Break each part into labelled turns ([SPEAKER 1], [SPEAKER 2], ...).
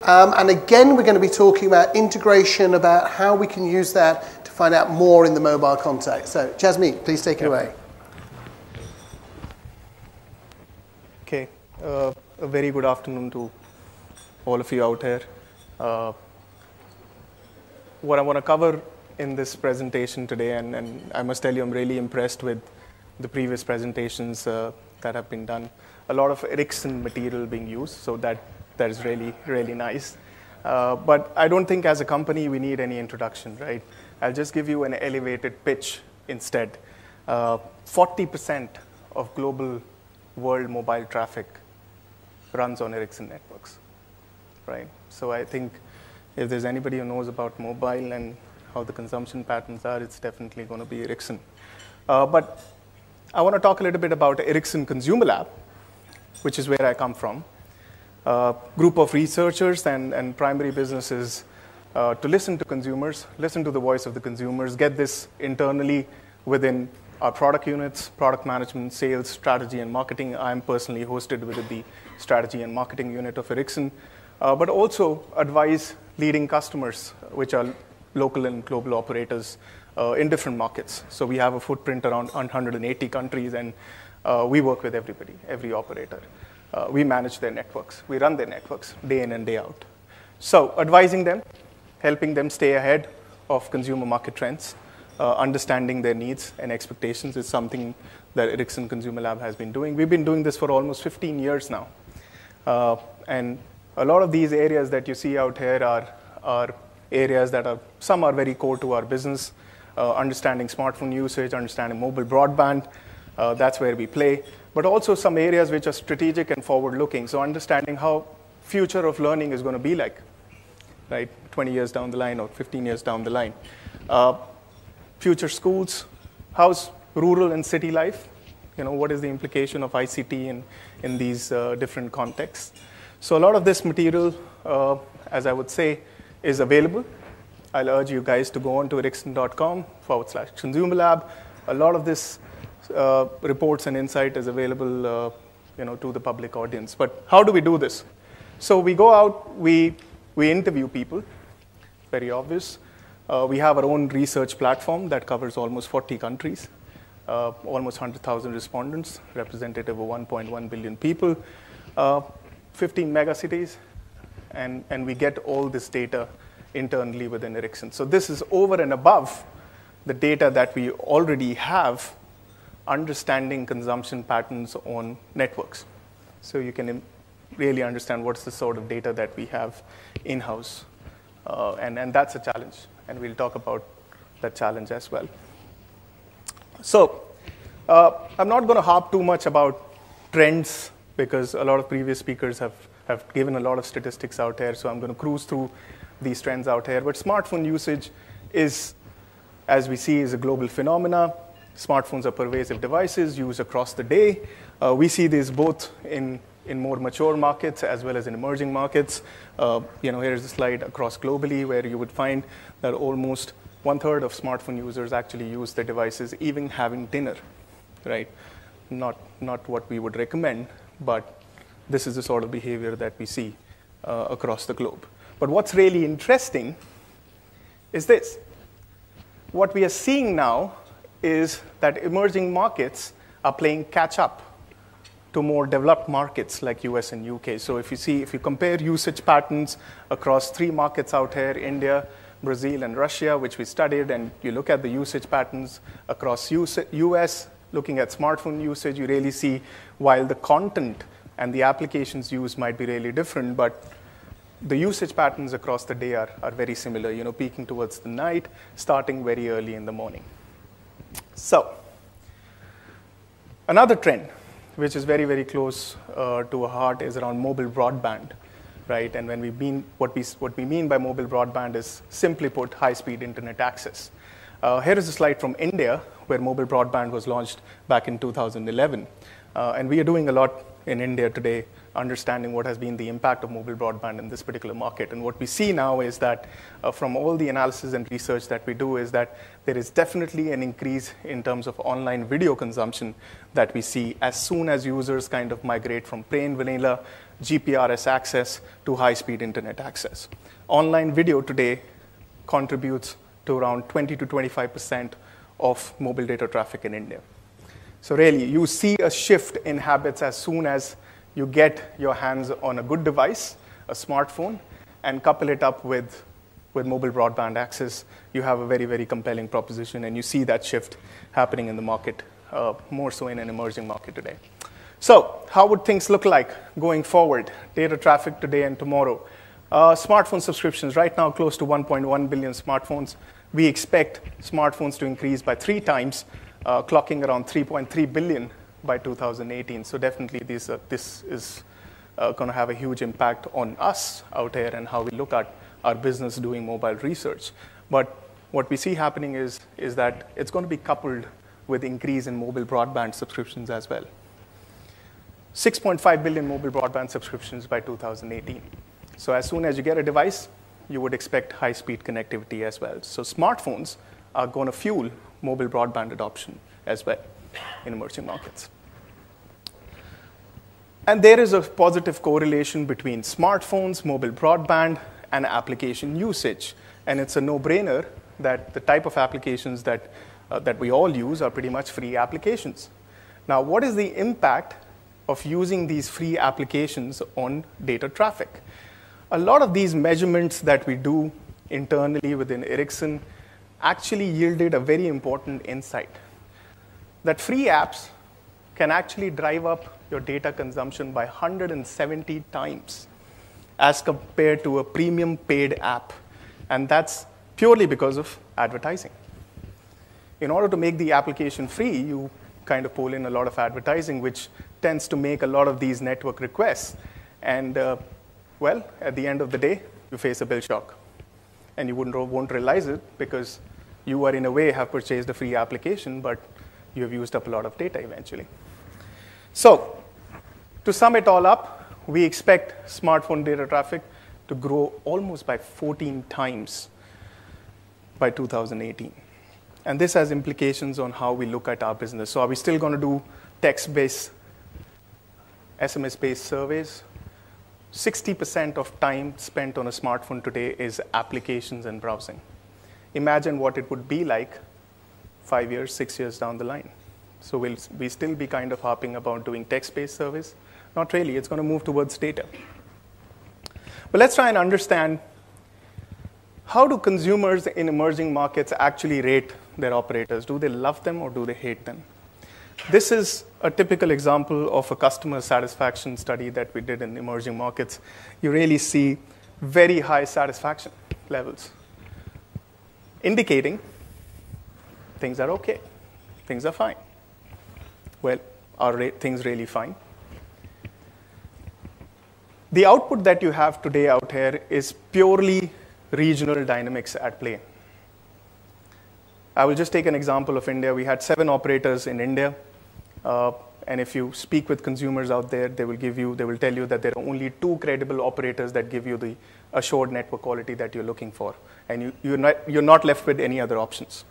[SPEAKER 1] And again, we're going to be talking about integration, about how we can use that to find out more in the mobile context. So, Jasmeet, please take it away.
[SPEAKER 2] Okay, a very good afternoon to all of you out here. What I want to cover in this presentation today, and I must tell you I'm really impressed with the previous presentations that have been done. A lot of Ericsson material being used, so that is really, really nice. But I don't think as a company we need any introduction, right? I'll just give you an elevated pitch instead. 40% of global world mobile traffic runs on Ericsson networks, right? So I think if there's anybody who knows about mobile and how the consumption patterns are, it's definitely going to be Ericsson. But I want to talk a little bit about Ericsson Consumer Lab, which is where I come from. Group of researchers and primary businesses to listen to consumers, listen to the voice of the consumers, get this internally within our product units, product management, sales, strategy, and marketing. I'm personally hosted within the strategy and marketing unit of Ericsson, but also advise leading customers, which are local and global operators in different markets. So we have a footprint around 180 countries, and we work with everybody, every operator. We manage their networks. We run their networks day in and day out. So advising them, helping them stay ahead of consumer market trends, understanding their needs and expectations is something that Ericsson Consumer Lab has been doing. We've been doing this for almost 15 years now. And a lot of these areas that you see out here are areas that some are very core to our business, understanding smartphone usage, understanding mobile broadband, that's where we play, but also some areas which are strategic and forward-looking, so understanding how future of learning is going to be like, right, 20 years down the line or 15 years down the line. Future schools, how's rural and city life? You know, what is the implication of ICT in these different contexts? So a lot of this material, as I would say, is available. I'll urge you guys to go on to ericsson.com/consumer lab. A lot of this reports and insight is available to the public audience. But how do we do this? So we go out, we interview people, very obvious. We have our own research platform that covers almost 40 countries, almost 100,000 respondents, representative of 1.1 billion people, 15 megacities, and we get all this data internally within Ericsson. So this is over and above the data that we already have, understanding consumption patterns on networks. So you can really understand what's the sort of data that we have in-house. And that's a challenge, and we'll talk about that challenge as well. So I'm not going to harp too much about trends, because a lot of previous speakers have given a lot of statistics out there, so I'm going to cruise through these trends out here. But smartphone usage is, as we see, is a global phenomena. Smartphones are pervasive devices used across the day. We see this both in more mature markets as well as in emerging markets. Here's a slide across globally where you would find that almost 1/3 of smartphone users actually use their devices even having dinner, right? Not what we would recommend, but this is the sort of behavior that we see across the globe. But what's really interesting is this. What we are seeing now is that emerging markets are playing catch up to more developed markets like US and UK. So if you compare usage patterns across 3 markets out here, India, Brazil, and Russia, which we studied, and you look at the usage patterns across US, looking at smartphone usage, you really see while the content and the applications used might be really different, but the usage patterns across the day are very similar, peaking towards the night, starting very early in the morning. So another trend, which is very, very close to our heart, is around mobile broadband, right? And what we mean by mobile broadband is, simply put, high-speed internet access. Here is a slide from India, where mobile broadband was launched back in 2011. And we are doing a lot in India today, understanding what has been the impact of mobile broadband in this particular market. And what we see now is that from all the analysis and research that we do is that there is definitely an increase in terms of online video consumption that we see as soon as users kind of migrate from plain vanilla GPRS access to high-speed internet access. Online video today contributes to around 20 to 25% of mobile data traffic in India. So really, you see a shift in habits as soon as you get your hands on a good device, a smartphone, and couple it up with mobile broadband access. You have a very, very compelling proposition, and you see that shift happening in the market, more so in an emerging market today. So how would things look like going forward? Data traffic today and tomorrow. Smartphone subscriptions, right now close to 1.1 billion smartphones. We expect smartphones to increase by 3 times, clocking around 3.3 billion by 2018. So definitely this is going to have a huge impact on us out here and how we look at our business doing mobile research. But what we see happening is that it's going to be coupled with increase in mobile broadband subscriptions as well. 6.5 billion mobile broadband subscriptions by 2018. So as soon as you get a device, you would expect high-speed connectivity as well. So smartphones are going to fuel mobile broadband adoption as well in emerging markets. And there is a positive correlation between smartphones, mobile broadband, and application usage. And it's a no-brainer that the type of applications that we all use are pretty much free applications. Now, what is the impact of using these free applications on data traffic? A lot of these measurements that we do internally within Ericsson actually yielded a very important insight, that free apps can actually drive up your data consumption by 170 times as compared to a premium paid app. And that's purely because of advertising. In order to make the application free, you kind of pull in a lot of advertising, which tends to make a lot of these network requests. And well, at the end of the day, you face a bill shock. And you won't realize it because you are, in a way, have purchased a free application, but you have used up a lot of data eventually. So to sum it all up, we expect smartphone data traffic to grow almost by 14 times by 2018. And this has implications on how we look at our business. So are we still going to do text-based, SMS-based surveys? 60% of time spent on a smartphone today is applications and browsing. Imagine what it would be like 5 years, 6 years down the line. So will we still be kind of harping about doing text-based surveys? Not really. It's going to move towards data. But let's try and understand, how do consumers in emerging markets actually rate their operators? Do they love them or do they hate them? This is a typical example of a customer satisfaction study that we did in emerging markets. You really see very high satisfaction levels, indicating things are okay, things are fine. Well, are things really fine? The output that you have today out here is purely regional dynamics at play. I will just take an example of India. We had 7 operators in India. And if you speak with consumers out there, they will tell you that there are only 2 credible operators that give you the assured network quality that you're looking for. And you're not left with any other options.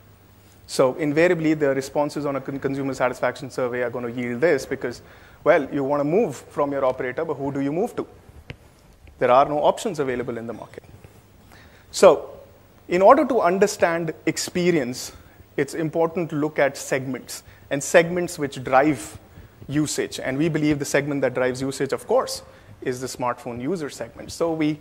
[SPEAKER 2] So invariably, the responses on a consumer satisfaction survey are going to yield this because, well, you want to move from your operator, but who do you move to? There are no options available in the market. So in order to understand experience, it's important to look at segments, and segments which drive usage. And we believe the segment that drives usage, of course, is the smartphone user segment. So we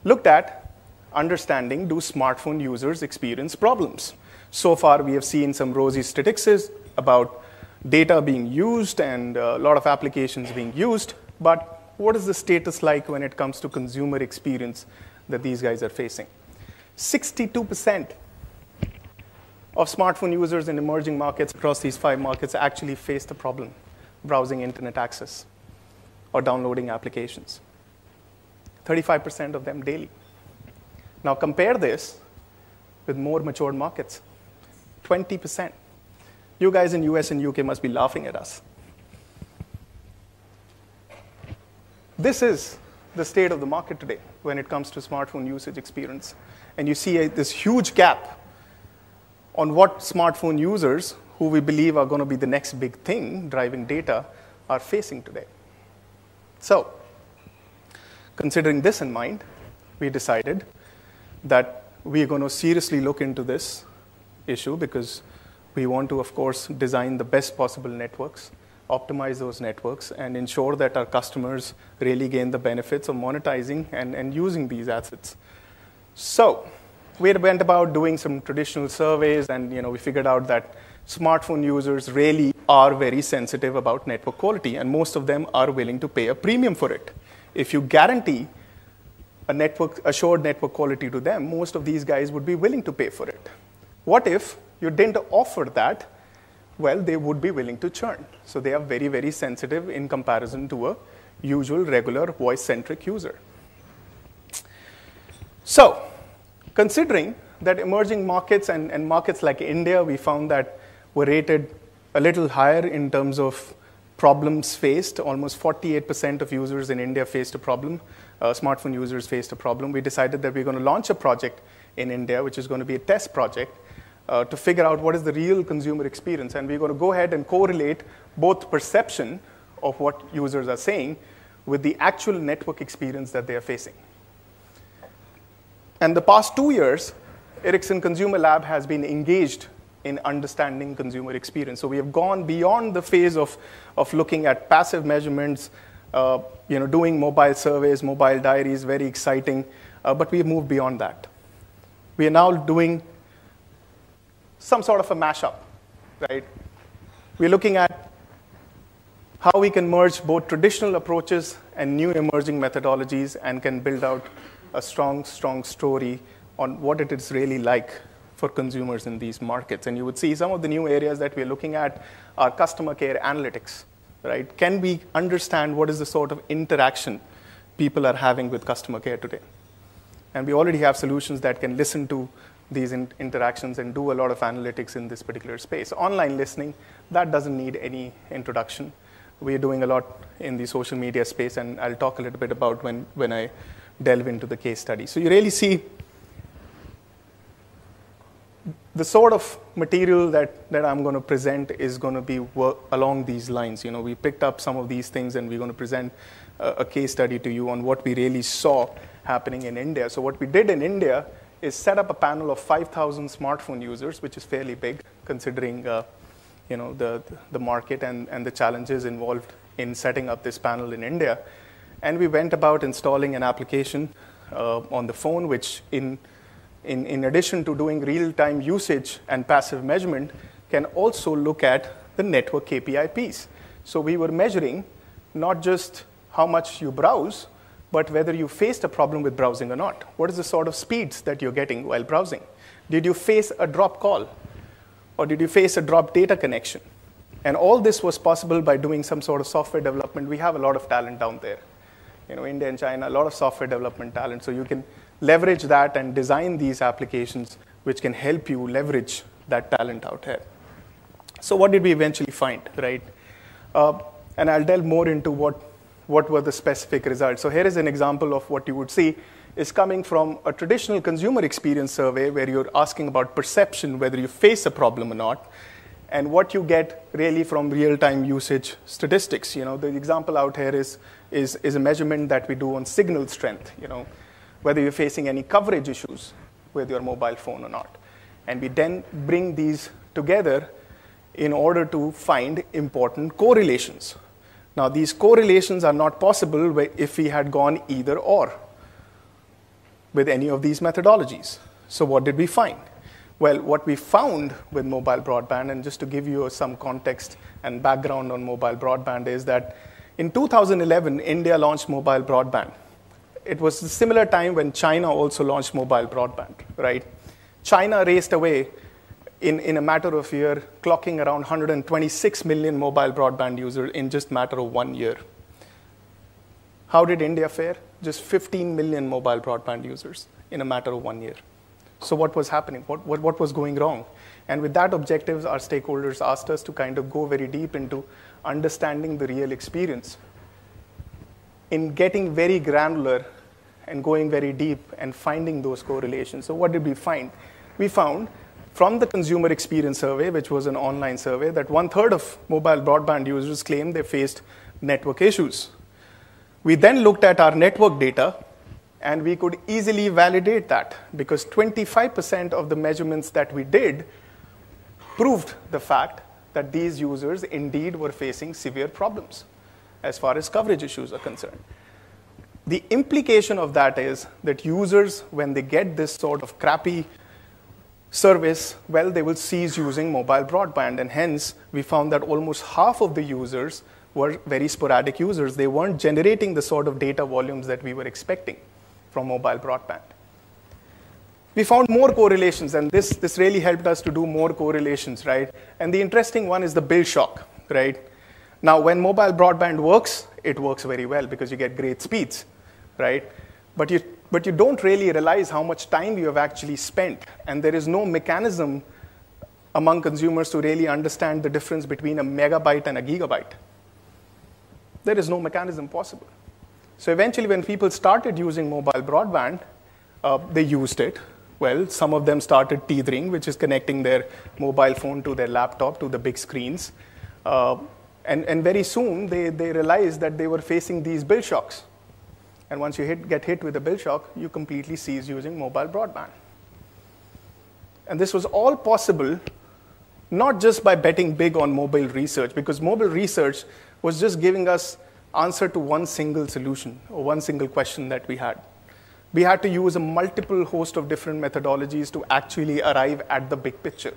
[SPEAKER 2] looked at understanding, do smartphone users experience problems? So far, we have seen some rosy statistics about data being used and a lot of applications being used. But what is the status like when it comes to consumer experience that these guys are facing? 62% of smartphone users in emerging markets across these 5 markets actually face the problem browsing internet access or downloading applications. 35% of them daily. Now compare this with more matured markets. 20%. You guys in US and UK must be laughing at us. This is the state of the market today when it comes to smartphone usage experience. And you see this huge gap on what smartphone users, who we believe are going to be the next big thing driving data, are facing today. So considering this in mind, we decided that we're going to seriously look into this issue because we want to, of course, design the best possible networks, optimize those networks, and ensure that our customers really gain the benefits of monetizing and using these assets. So we went about doing some traditional surveys, and we figured out that smartphone users really are very sensitive about network quality, and most of them are willing to pay a premium for it. If you guarantee assured network quality to them, most of these guys would be willing to pay for it. What if you didn't offer that? Well, they would be willing to churn. So they are very, very sensitive in comparison to a usual, regular, voice-centric user. So considering that emerging markets and markets like India, we found that were rated a little higher in terms of problems faced. Almost 48% of users in India faced a problem. Smartphone users faced a problem. We decided that we're going to launch a project in India, which is going to be a test project, to figure out what is the real consumer experience. And we're going to go ahead and correlate both perception of what users are saying with the actual network experience that they are facing. And the past 2 years, Ericsson Consumer Lab has been engaged in understanding consumer experience. So we have gone beyond the phase of looking at passive measurements, doing mobile surveys, mobile diaries, very exciting, but we have moved beyond that. We are now doing some sort of a mashup, right? We're looking at how we can merge both traditional approaches and new emerging methodologies and can build out a strong, strong story on what it is really like for consumers in these markets. And you would see some of the new areas that we're looking at are customer care analytics, right? Can we understand what is the sort of interaction people are having with customer care today? And we already have solutions that can listen to these interactions and do a lot of analytics in this particular space. Online listening, that doesn't need any introduction. We're doing a lot in the social media space, and I'll talk a little bit about when I delve into the case study. So you really see the sort of material that I'm going to present is going to be along these lines. We picked up some of these things, and we're going to present a case study to you on what we really saw happening in India. So what we did in India is set up a panel of 5,000 smartphone users, which is fairly big considering the market and the challenges involved in setting up this panel in India. And we went about installing an application on the phone, which in addition to doing real-time usage and passive measurement, can also look at the network KPI piece. So we were measuring not just how much you browse, but whether you faced a problem with browsing or not. What is the sort of speeds that you're getting while browsing? Did you face a drop call? Or did you face a drop data connection? And all this was possible by doing some sort of software development. We have a lot of talent down there. India and China, a lot of software development talent. So you can leverage that and design these applications which can help you leverage that talent out here. So what did we eventually find, right? And I'll delve more into what were the specific results. So here is an example of what you would see is coming from a traditional consumer experience survey where you're asking about perception, whether you face a problem or not, and what you get really from real-time usage statistics. The example out here is a measurement that we do on signal strength, whether you're facing any coverage issues with your mobile phone or not. And we then bring these together in order to find important correlations. Now, these correlations are not possible if we had gone either or with any of these methodologies. So what did we find? Well, what we found with mobile broadband, and just to give you some context and background on mobile broadband, is that in 2011, India launched mobile broadband. It was a similar time when China also launched mobile broadband, right? China raced away in a matter of a year, clocking around 126 million mobile broadband users in just a matter of 1 year. How did India fare? Just 15 million mobile broadband users in a matter of 1 year. So what was happening? What was going wrong? And with that objectives, our stakeholders asked us to kind of go very deep into understanding the real experience, in getting very granular and going very deep and finding those correlations. So what did we find? We found from the consumer experience survey, which was an online survey, that 1/3 of mobile broadband users claimed they faced network issues. We then looked at our network data, and we could easily validate that because 25% of the measurements that we did proved the fact that these users indeed were facing severe problems as far as coverage issues are concerned. The implication of that is that users, when they get this sort of crappy service, well, they will cease using mobile broadband. And hence, we found that almost half of the users were very sporadic users. They weren't generating the sort of data volumes that we were expecting from mobile broadband. We found more correlations, and this really helped us to do more correlations, right? And the interesting one is the bill shock, right? Now, when mobile broadband works, it works very well because you get great speeds, right? But you don't really realize how much time you have actually spent, and there is no mechanism among consumers to really understand the difference between a megabyte and a gigabyte. There is no mechanism possible. So eventually, when people started using mobile broadband, they used it. Well, some of them started tethering, which is connecting their mobile phone to their laptop, to the big screens. And very soon, they realized that they were facing these bill shocks. And once you get hit with a bill shock, you completely cease using mobile broadband. And this was all possible not just by betting big on mobile research, because mobile research was just giving us answer to one single solution or one single question that we had. We had to use a multiple host of different methodologies to actually arrive at the big picture.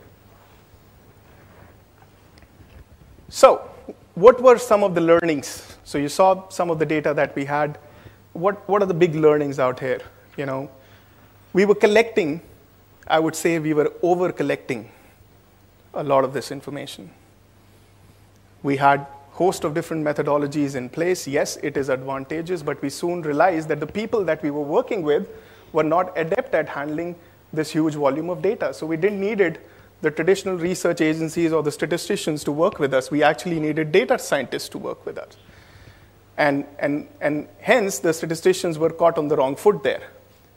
[SPEAKER 2] So, what were some of the learnings? So you saw some of the data that we had. What are the big learnings out here? You know, we were collecting, I would say we were over-collecting a lot of this information. We had host of different methodologies in place. Yes, it is advantageous, but we soon realized that the people that we were working with were not adept at handling this huge volume of data. So we didn't need the traditional research agencies or the statisticians to work with us. We actually needed data scientists to work with us. And hence, the statisticians were caught on the wrong foot there.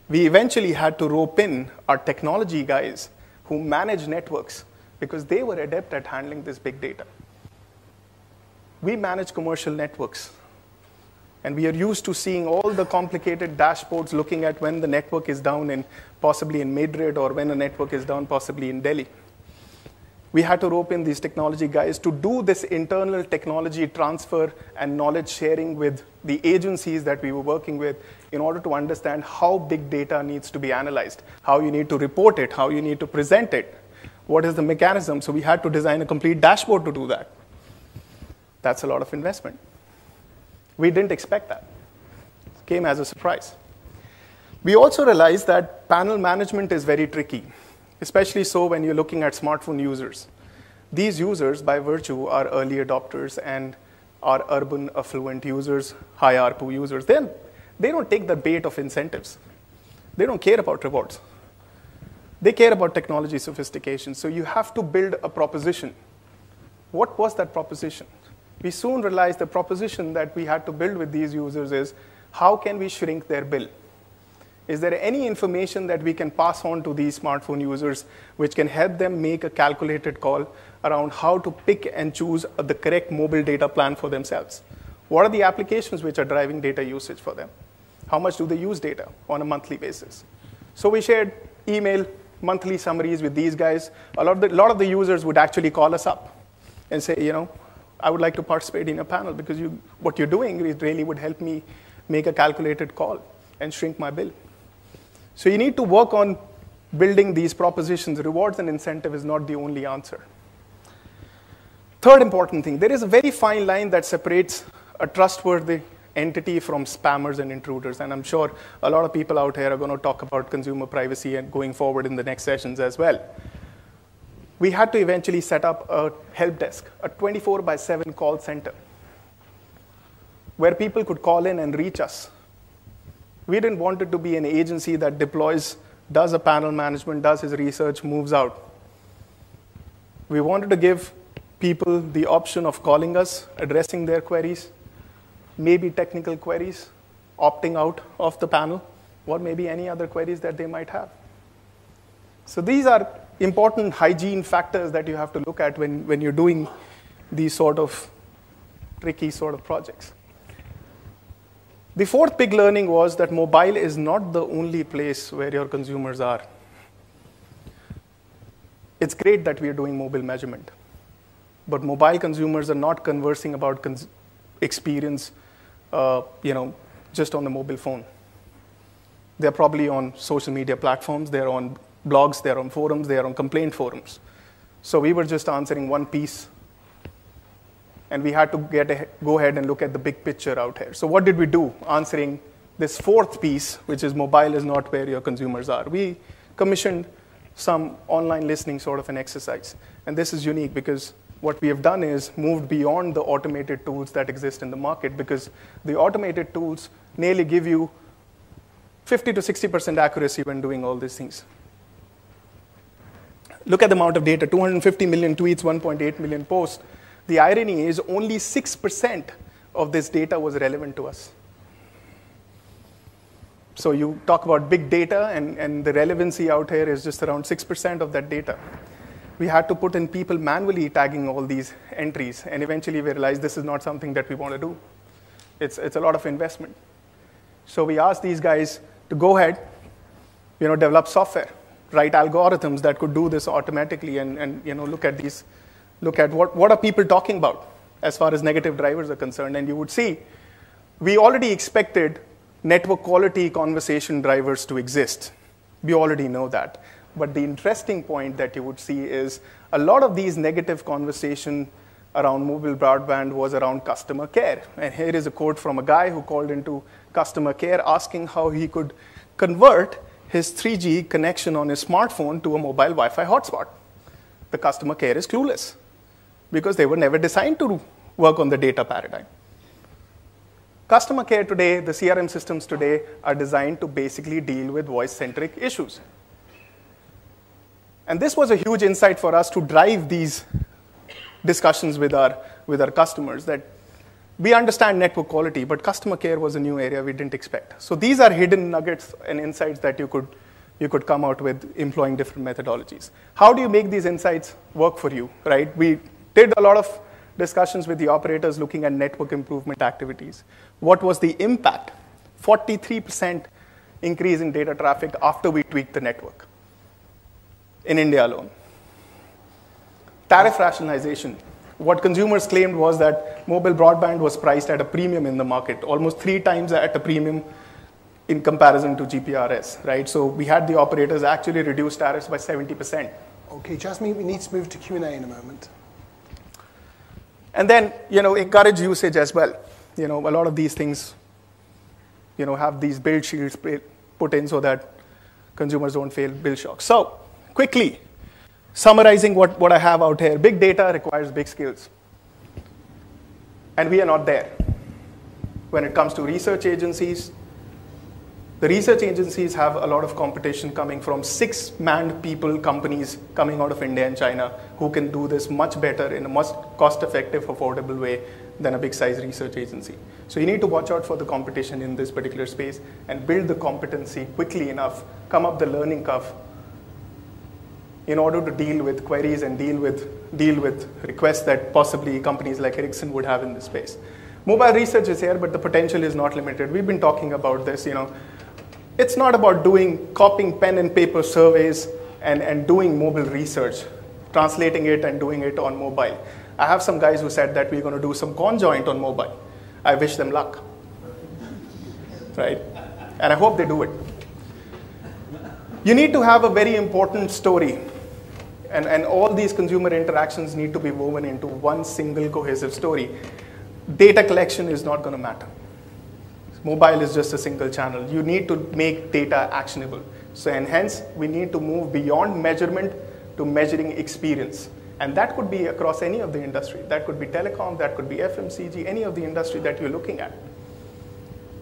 [SPEAKER 2] We eventually had to rope in our technology guys who manage networks because they were adept at handling this big data. We manage commercial networks, and we are used to seeing all the complicated dashboards looking at when the network is down possibly in Madrid, or when a network is down possibly in Delhi. We had to rope in these technology guys to do this internal technology transfer and knowledge sharing with the agencies that we were working with in order to understand how big data needs to be analyzed, how you need to report it, how you need to present it, what is the mechanism. So we had to design a complete dashboard to do that. That's a lot of investment. We didn't expect that. It came as a surprise. We also realized that panel management is very tricky, especially so when you're looking at smartphone users. These users, by virtue, are early adopters and are urban affluent users, high ARPU users. They don't take the bait of incentives. They don't care about rewards. They care about technology sophistication. So you have to build a proposition. What was that proposition? We soon realized the proposition that we had to build with these users is, how can we shrink their bill? Is there any information that we can pass on to these smartphone users which can help them make a calculated call around how to pick and choose the correct mobile data plan for themselves? What are the applications which are driving data usage for them? How much do they use data on a monthly basis? So we shared email monthly summaries with these guys. A lot of the users would actually call us up and say, you know, I would like to participate in a panel because what you're doing really would help me make a calculated call and shrink my bill. So you need to work on building these propositions. Rewards and incentive is not the only answer. Third important thing, there is a very fine line that separates a trustworthy entity from spammers and intruders. And I'm sure a lot of people out here are going to talk about consumer privacy and going forward in the next sessions as well. We had to eventually set up a help desk, a 24/7 call center, where people could call in and reach us. We didn't want it to be an agency that deploys, does a panel management, does his research, moves out. We wanted to give people the option of calling us, addressing their queries, maybe technical queries, opting out of the panel, or maybe any other queries that they might have. So these are important hygiene factors that you have to look at when you're doing these sort of tricky sort of projects. The fourth big learning was that mobile is not the only place where your consumers are. It's great that we are doing mobile measurement, but mobile consumers are not conversing about experience, just on the mobile phone. They're probably on social media platforms, they're on blogs, they're on forums, they're on complaint forums. So we were just answering one piece, and we had to go ahead and look at the big picture out here. So what did we do answering this fourth piece, which is mobile is not where your consumers are? We commissioned some online listening sort of an exercise. And this is unique because what we have done is moved beyond the automated tools that exist in the market, because the automated tools nearly give you 50 to 60% accuracy when doing all these things. Look at the amount of data, 250 million tweets, 1.8 million posts. The irony is only 6% of this data was relevant to us. So you talk about big data, and the relevancy out here is just around 6% of that data. We had to put in people manually tagging all these entries, and eventually we realized this is not something that we want to do. It's a lot of investment. So we asked these guys to go ahead, develop software, write algorithms that could do this automatically, and look at what are people talking about as far as negative drivers are concerned. And you would see, we already expected network quality conversation drivers to exist. We already know that. But the interesting point that you would see is a lot of these negative conversation around mobile broadband was around customer care. And here is a quote from a guy who called into customer care asking how he could convert his 3G connection on his smartphone to a mobile Wi-Fi hotspot. The customer care is clueless because they were never designed to work on the data paradigm. Customer care today, the CRM systems today, are designed to basically deal with voice-centric issues. And this was a huge insight for us to drive these discussions with our customers, that we understand network quality, but customer care was a new area we didn't expect. So these are hidden nuggets and insights that you could come out with employing different methodologies. How do you make these insights work for you, right? We did a lot of discussions with the operators looking at network improvement activities. What was the impact? 43% increase in data traffic after we tweaked the network in India alone. Tariff rationalization. What consumers claimed was that mobile broadband was priced at a premium in the market, almost 3 times at a premium in comparison to GPRS, right? So we had the operators actually reduce tariffs by 70%.
[SPEAKER 1] Okay, Jasmeet, we need to move to Q&A in a moment.
[SPEAKER 2] And then, encourage usage as well. A lot of these things, have these build shields put in so that consumers don't fail bill shocks. So, quickly, summarizing what I have out here, big data requires big skills. And we are not there. When it comes to research agencies, the research agencies have a lot of competition coming from 6-man people companies coming out of India and China who can do this much better in a much cost-effective, affordable way than a big-size research agency. So you need to watch out for the competition in this particular space and build the competency quickly enough, come up the learning curve in order to deal with queries and deal with requests that possibly companies like Ericsson would have in this space. Mobile research is here, but the potential is not limited. We've been talking about this, It's not about copying pen and paper surveys and doing mobile research, translating it and doing it on mobile. I have some guys who said that we're going to do some conjoint on mobile. I wish them luck, right? And I hope they do it. You need to have a very important story, and all these consumer interactions need to be woven into one single cohesive story. Data collection is not going to matter. Mobile is just a single channel. You need to make data actionable. So, and hence, we need to move beyond measurement to measuring experience. And that could be across any of the industry. That could be telecom, that could be FMCG, any of the industry that you're looking at.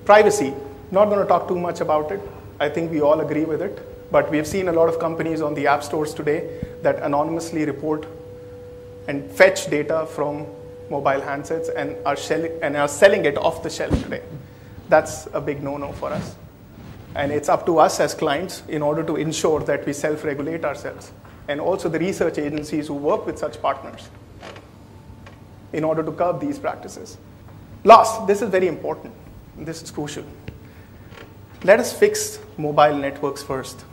[SPEAKER 2] Privacy, not going to talk too much about it. I think we all agree with it. But we've seen a lot of companies on the app stores today that anonymously report and fetch data from mobile handsets and are selling it off the shelf today. That's a big no-no for us. And it's up to us as clients in order to ensure that we self-regulate ourselves. And also the research agencies who work with such partners in order to curb these practices. Last, this is very important. this is crucial. Let us fix mobile networks first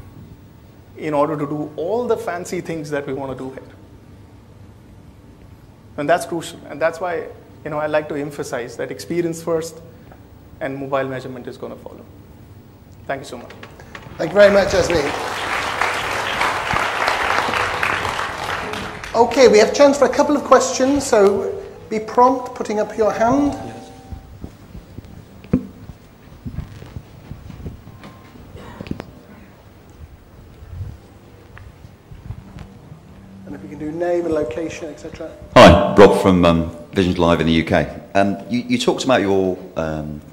[SPEAKER 2] in order to do all the fancy things that we want to do here. And that's crucial. And that's why I like to emphasize that experience first and mobile measurement is going to follow. Thank you so much.
[SPEAKER 1] Thank you very much, Jasmeet. Okay, we have a chance for a couple of questions, so be prompt, putting up your hand.
[SPEAKER 3] Yes.
[SPEAKER 1] And if you can do name and location, etc.
[SPEAKER 3] Hi, Rob from Visions Live in the UK. You talked about your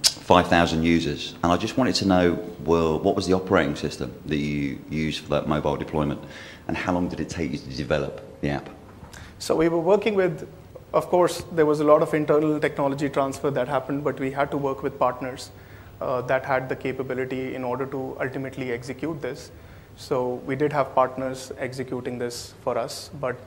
[SPEAKER 3] 5,000 users, and I just wanted to know, well, what was the operating system that you used for that mobile deployment, and how long did it take you to develop the app?
[SPEAKER 2] So we were working with, of course, there was a lot of internal technology transfer that happened, but we had to work with partners that had the capability in order to ultimately execute this. So we did have partners executing this for us, but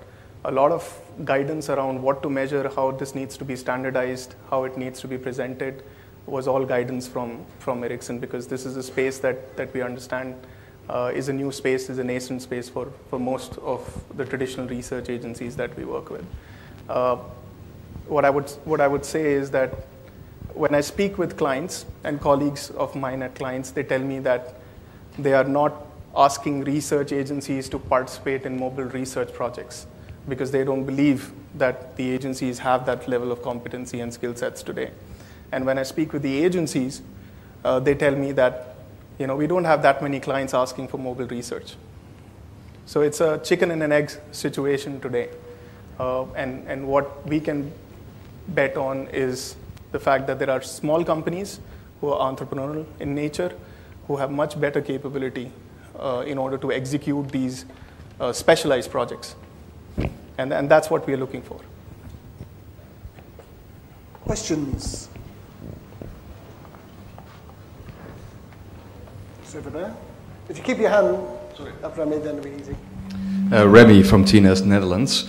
[SPEAKER 2] a lot of guidance around what to measure, how this needs to be standardized, how it needs to be presented, was all guidance from Ericsson, because this is a space that we understand is a new space, is a nascent space for most of the traditional research agencies that we work with. What I would say is that when I speak with clients and colleagues of mine at clients, they tell me that they are not asking research agencies to participate in mobile research projects because they don't believe that the agencies have that level of competency and skill sets today. And when I speak with the agencies, they tell me that we don't have that many clients asking for mobile research. So it's a chicken and an egg situation today. And what we can bet on is the fact that there are small companies who are entrepreneurial in nature, who have much better capability in order to execute these specialized projects. And that's what we are looking for.
[SPEAKER 1] Questions? It's over there. If you keep your hand up around me, then it'll be easy.
[SPEAKER 4] Remy from TNS Netherlands.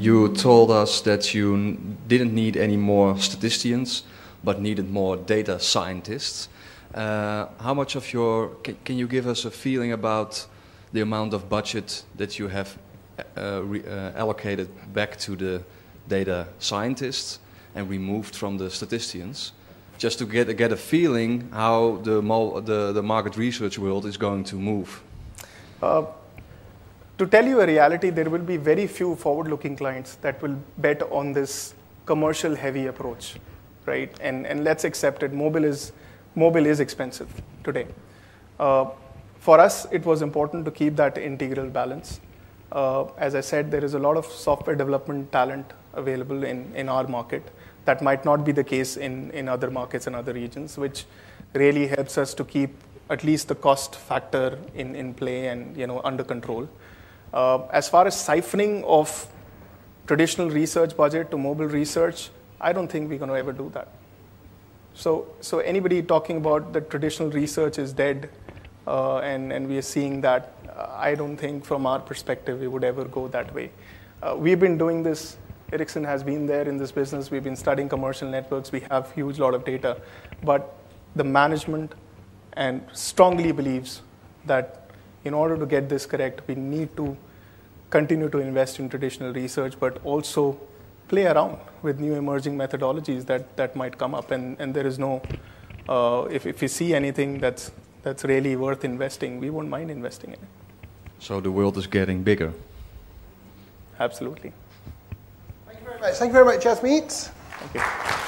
[SPEAKER 4] You told us that you didn't need any more statisticians, but needed more data scientists. How much of your, can you give us a feeling about the amount of budget that you have allocated back to the data scientists and removed from the statisticians, just to get a feeling how the market research world is going to move?
[SPEAKER 2] To tell you a reality, there will be very few forward-looking clients that will bet on this commercial-heavy approach, right? And let's accept it. Mobile is expensive today. For us, it was important to keep that integral balance. As I said, there is a lot of software development talent available in our market. That might not be the case in other markets and other regions, which really helps us to keep at least the cost factor in play and under control. As far as siphoning of traditional research budget to mobile research, I don't think we're going to ever do that. So anybody talking about the traditional research is dead, and we are seeing that, I don't think from our perspective we would ever go that way. We've been doing this. Ericsson has been there in this business. We've been studying commercial networks. We have a huge lot of data. But the management and strongly believes that in order to get this correct, we need to continue to invest in traditional research, but also play around with new emerging methodologies that might come up. And there is no, if we see anything that's really worth investing, we won't mind investing in it.
[SPEAKER 4] So the world is getting bigger.
[SPEAKER 2] Absolutely.
[SPEAKER 1] Thank you very much. Thank you very much, Jasmeet.
[SPEAKER 2] Thank you.